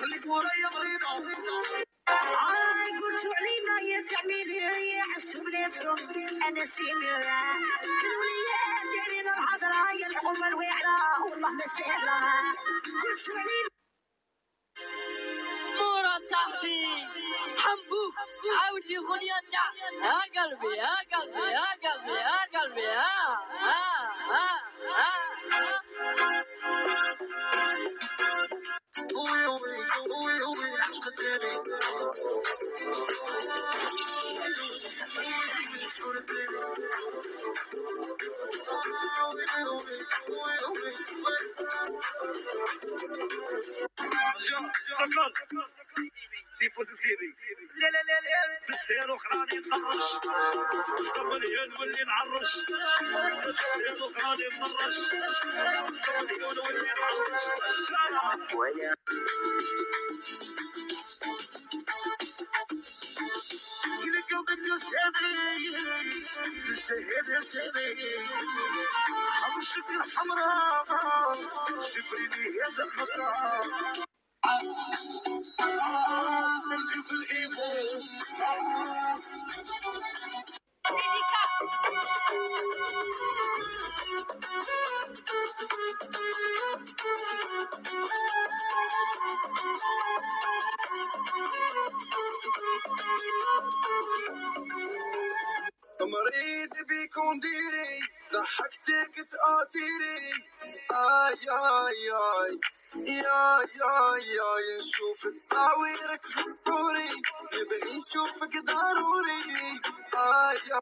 خليك ورايا مريضة قلتوا علينا يا تعميرية عشتوا بلادكم أنا سيميرة الوليات دايرين الحضرة يا الحكومة الواعرة والله ما سهلة قلتوا علينا مورا صاحبي حنبوك عاود لي غنية تاع ها قلبي ها قلبي ها قلبي ها قلبي لا لا لا لا بالسير وخراني نطرش مستقبلي نولي نعرش بالسير وخراني نطرش مستقبلي نولي نعرش قلبي بالسهيد السبي حمشت الحمراء سفريني يا زخرة نشوف الإيمان مريض بيكون ديري ضحكتك تقاتيري آي آي آي يا يا يا نشوف تصاويرك في ستوري نبغي نشوفك ضروري آي يا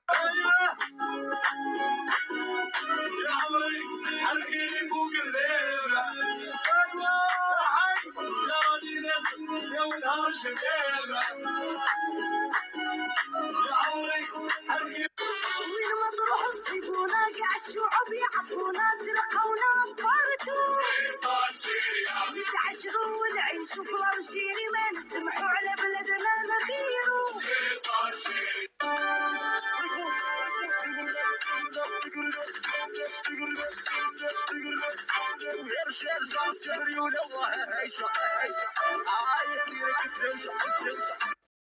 يا عمري حركيني فوق الليلة يا راني نازل يا ونهار شبابة يا عمري حركيني وين ما نروح نصيبونا كاع الشعوب يعرفونا تلقاونا بارتو نتعشرو ونعيشو في الارجيري ما نسمحو على بلادنا نخيرو يا رجال